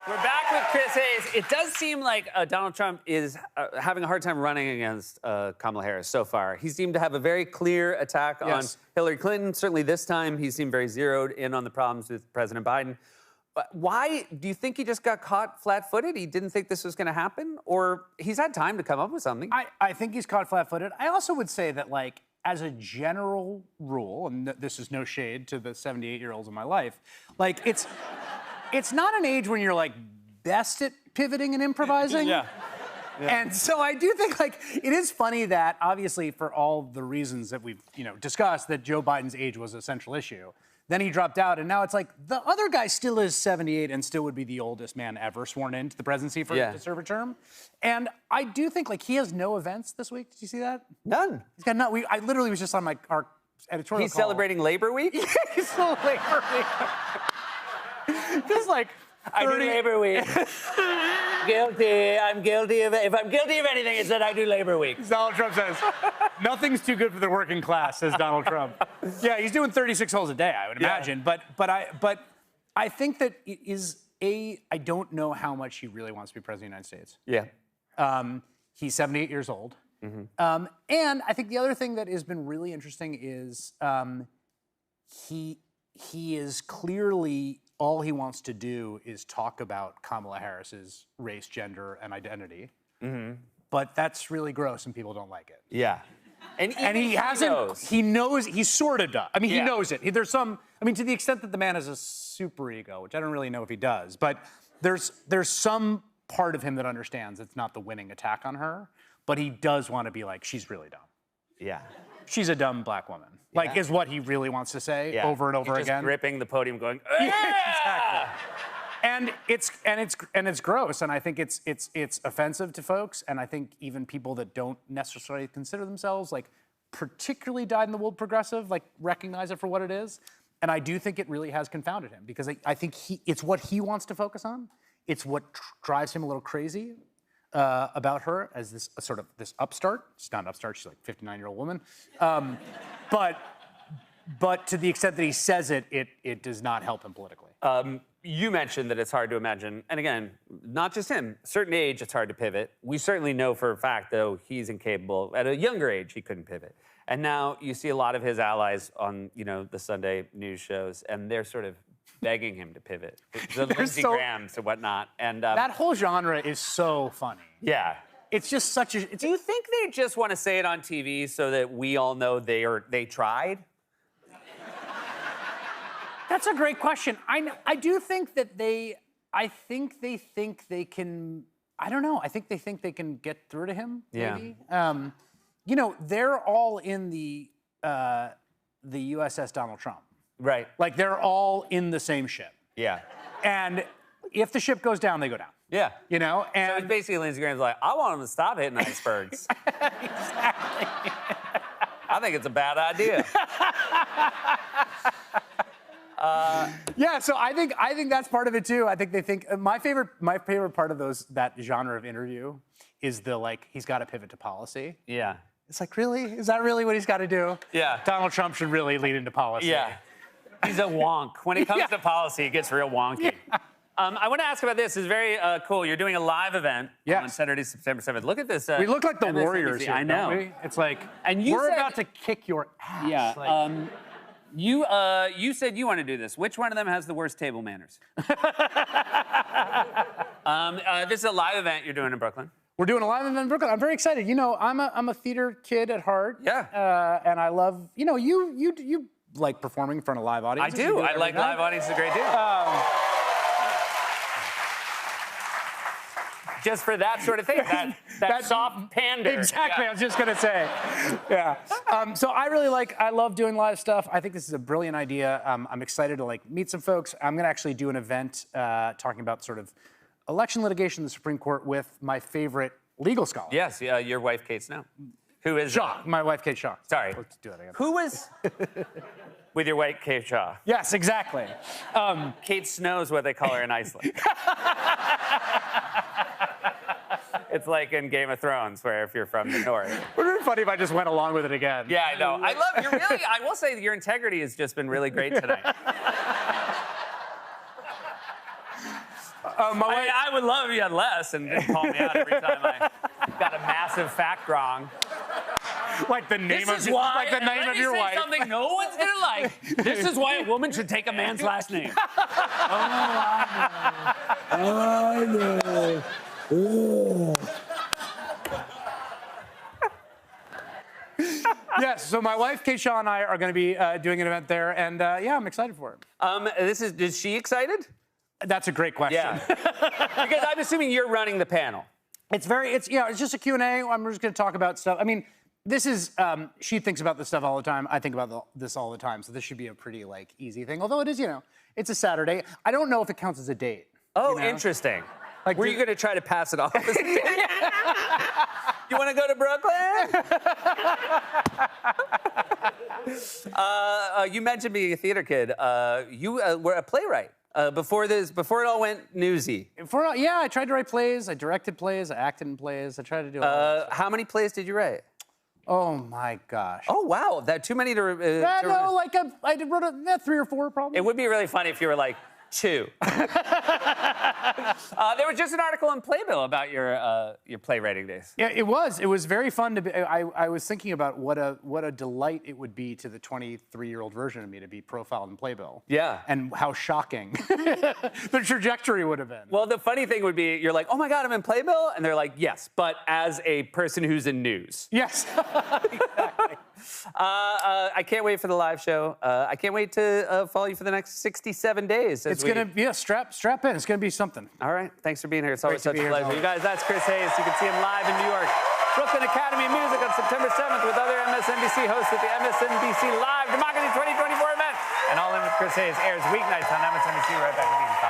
We're back with Chris Hayes. It does seem like Donald Trump is having a hard time running against Kamala Harris so far. He seemed to have a very clear attack on Hillary Clinton. Certainly this time, he seemed very zeroed in on the problems with President Biden. Why? Do you think he just got caught flat-footed? He didn't think this was going to happen? Or he's had time to come up with something? I think he's caught flat-footed. I also would say that, like, as a general rule, and this is no shade to the 78-year-olds in my life, like, it's not an age when you're, like, best at pivoting and improvising. Yeah. And so I do think, like, it is funny that, obviously, for all the reasons that we've, discussed, that Joe Biden's age was a central issue. Then he dropped out, and now it's like the other guy still is 78 and still would be the oldest man ever sworn into the presidency for to serve a term. And I do think, like, he has no events this week. Did you see that? None. He's got none. I literally was just on our editorial He's call. celebrating Labor Week? Yeah, he's celebrating Labor Week. Just like 30... I do Labor Week. Guilty. I'm guilty of it. If I'm guilty of anything, it's that I do Labor Week. Donald Trump says, nothing's too good for the working class, says Donald Trump. Yeah, he's doing 36 holes a day, I would imagine. But I think that it is I don't know how much he really wants to be president of the United States. Yeah. He's 78 years old. Mm-hmm. And I think the other thing that has been really interesting is he is clearly, all he wants to do is talk about Kamala Harris's race, gender, and identity. Mm-hmm. But that's really gross and people don't like it. Yeah. And he hasn't, he knows, he sort of does. I mean, he knows it. There's some, I mean, to the extent that the man has a super ego, which I don't really know if he does, but there's some part of him that understands it's not the winning attack on her, but he does want to be like, she's really dumb. Yeah. She's a dumb black woman. Like, is what he really wants to say over and over again. Just gripping the podium going, exactly. And it's gross, and I think it's offensive to folks, and I think even people that don't necessarily consider themselves like particularly dyed-in-the-wool progressive like recognize it for what it is, and I do think it really has confounded him because I think it's what he wants to focus on. It's what drives him a little crazy about her as this sort of this upstart. She's not an upstart; she's like a 59-year-old woman, but to the extent that he says it does not help him politically. You mentioned that it's hard to imagine, and again, not just him, certain age, it's hard to pivot. We certainly know for a fact, though, he's incapable. At a younger age, he couldn't pivot. And now you see a lot of his allies on, the Sunday news shows, and they're sort of begging him to pivot. The Lindsey Grahams and whatnot. And that whole genre is so funny. Yeah. It's just such a... Do you think they just want to say it on TV so that we all know they tried? That's a great question. I do think that they think they can, I don't know, I think they think they can get through to him, maybe. Yeah. They're all in the USS Donald Trump. Right. Like, they're all in the same ship. Yeah. And if the ship goes down, they go down. Yeah. And so it's basically Lindsey Graham's like, I want him to stop hitting icebergs. Exactly. I think it's a bad idea. Yeah, so I think that's part of it too. I think they think my favorite part of that genre of interview is the like he's got to pivot to policy. Yeah. It's like, really? Is that really what he's got to do? Yeah. Donald Trump should really lead into policy. Yeah. He's a wonk. When it comes to policy, it gets real wonky. Yeah. I want to ask about this. It's very cool. You're doing a live event on Saturday, September 7th. Look at this. We look like the MSNBC. Warriors here, I know. Don't we? It's like, and we're about to kick your ass. Yeah. Like, you said you want to do this. Which one of them has the worst table manners? This is a live event you're doing in Brooklyn. We're doing a live event in Brooklyn. I'm very excited. I'm a theater kid at heart. Yeah. And I love, you like performing in front of live audiences. I do. I like live audiences a great deal. Just for that sort of thing, that soft pander. Exactly, I was just gonna say. Yeah. So I love doing live stuff. I think this is a brilliant idea. I'm excited to meet some folks. I'm gonna actually do an event talking about sort of election litigation in the Supreme Court with my favorite legal scholar. Yes, your wife, Kate Snow. Who is... Shaw, my wife, Kate Shaw. Sorry. Let's do that again. Who was... With your wife, Kate Shaw. Yes, exactly. Kate Snow is what they call her in Iceland. It's like in Game of Thrones, where if you're from the north. Would it be funny if I just went along with it again? Yeah, I know. I will say that your integrity has just been really great tonight. I would love if you had less and didn't call me out every time I got a massive fact wrong. Like the name This is of why, like the name of your wife. Something no one's gonna like. This is why a woman should take a man's last name. I know. Yes, so my wife, Keisha, and I are going to be doing an event there, and yeah, I'm excited for it. Is she excited? That's a great question. Yeah. Because I'm assuming you're running the panel. It's just a Q&A. I'm just going to talk about stuff. I mean, this is, she thinks about this stuff all the time. I think about this all the time, so this should be a pretty, like, easy thing. Although it is, it's a Saturday. I don't know if it counts as a date. Oh, interesting. Like, were you going to try to pass it off as a date? You want to go to Brooklyn? You mentioned being a theater kid. You were a playwright before it all went newsy. Yeah, I tried to write plays. I directed plays. I acted in plays. I tried to do all how many plays did you write? Oh, my gosh. Oh, wow. That too many to... no, like I wrote 3 or 4 probably. It would be really funny if you were like, 2. There was just an article in Playbill about your playwriting days. Yeah, it was. It was very fun to be. I was thinking about what a delight it would be to the 23-year-old version of me to be profiled in Playbill. Yeah. And how shocking the trajectory would have been. Well, the funny thing would be, you're like, oh my God, I'm in Playbill, and they're like, yes, but as a person who's in news. Yes. Exactly. I can't wait for the live show. I can't wait to follow you for the next 67 days. It's gonna be strap in. It's gonna be something. All right. Thanks for being here. It's always such a here, pleasure. You guys, that's Chris Hayes. You can see him live in New York, Brooklyn Academy of Music on September 7th with other MSNBC hosts at the MSNBC Live Democracy 2024 event. And All In with Chris Hayes airs weeknights on MSNBC. Right back with you.